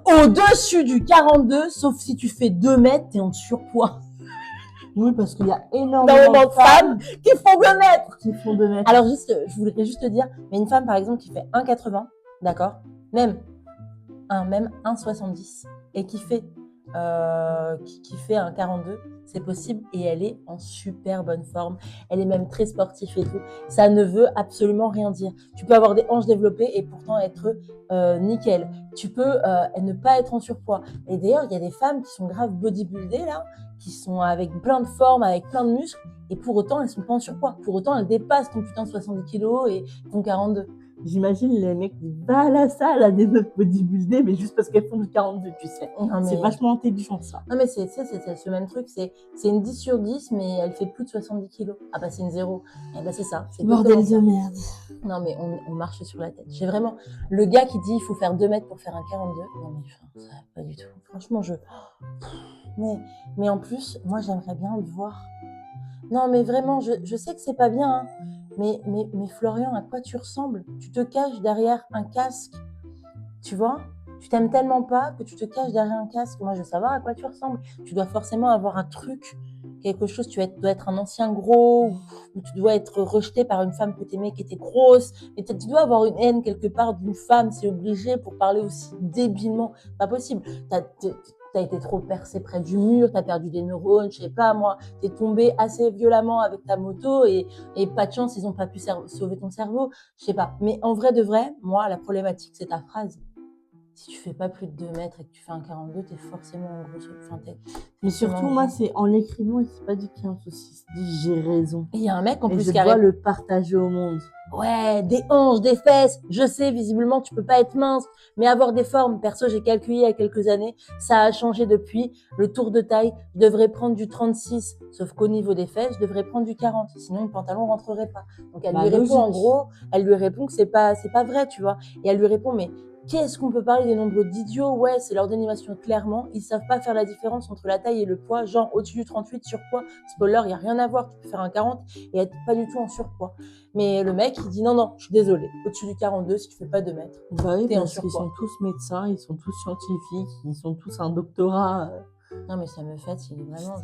Au-dessus du 42, sauf si tu fais 2 mètres, t'es en surpoids. Oui, parce qu'il y a Énormément énormément de femmes qui font 2 mètres. qui font 2 mètres. Alors je voudrais juste te dire, mais une femme par exemple qui fait 1,80, d'accord, même 1,70 et qui fait un 42, c'est possible et elle est en super bonne forme. Elle est même très sportive et tout. Ça ne veut absolument rien dire. Tu peux avoir des hanches développées et pourtant être nickel. Tu peux ne pas être en surpoids. Et d'ailleurs, il y a des femmes qui sont grave bodybuildées là, qui sont avec plein de formes, avec plein de muscles, et pour autant, elles sont pas en surpoids. Pour autant, elles dépassent ton putain de 70 kilos et ton 42. J'imagine les mecs qui vont à la salle à des meufs bodybuildées, mais juste parce qu'elles font du 42, tu sais. Non, mais... C'est vachement intelligent, ça. Non, mais c'est ce même truc, c'est une 10 sur 10, mais elle fait plus de 70 kilos. Ah bah c'est une 0. Et bah c'est ça. C'est Bordel de ça. merde. Non, mais on marche sur la tête. J'ai vraiment... Le gars qui dit il faut faire 2 mètres pour faire un 42, non mais ça va pas du tout. Franchement, mais en plus, moi j'aimerais bien le voir. Non, mais vraiment, je sais que c'est pas bien, hein. Mais Florian, à quoi tu ressembles? Tu te caches derrière un casque, tu vois? Tu t'aimes tellement pas que tu te caches derrière un casque. Moi, je veux savoir à quoi tu ressembles. Tu dois forcément avoir un truc, quelque chose. Dois être un ancien gros, ou tu dois être rejeté par une femme que t'aimais qui était grosse. Et tu dois avoir une haine quelque part d'une femme, c'est obligé pour parler aussi débilement. Pas possible. T'as été trop percé près du mur, t'as perdu des neurones, je sais pas moi, t'es tombé assez violemment avec ta moto et pas de chance, ils ont pas pu sauver ton cerveau, je sais pas. Mais en vrai de vrai, moi, la problématique, c'est ta phrase. Si tu fais pas plus de 2 mètres et que tu fais un 42, t'es forcément en gros. Enfin, mais surtout, moi, c'est en l'écrivant, il s'est pas dit 15 aussi. C'est dit j'ai raison. Et il y a un mec en et plus je qui dois le partager au monde. Ouais, des hanches, des fesses. Je sais, visiblement, tu peux pas être mince, mais avoir des formes. Perso, j'ai calculé il y a quelques années, ça a changé depuis. Le tour de taille, je devrais prendre du 36, sauf qu'au niveau des fesses, je devrais prendre du 40. Sinon, le pantalon rentrerait pas. Donc, elle lui répond, en gros, elle lui répond que c'est pas vrai, tu vois. Et elle lui répond, mais qu'est-ce qu'on peut parler des nombres d'idiots? Ouais, c'est leur d'animation, clairement. Ils savent pas faire la différence entre la taille et le poids. Genre, au-dessus du 38, surpoids. Spoiler, il y a rien à voir. Tu peux faire un 40 et être pas du tout en surpoids. Mais le mec, il dit non, je suis désolé. Au-dessus du 42, si tu fais pas 2 mètres, bah oui, t'es en parce surpoids. qu'ils sont tous médecins, ils sont tous scientifiques, ils sont tous un doctorat. Non, mais ça me fatigue, vraiment.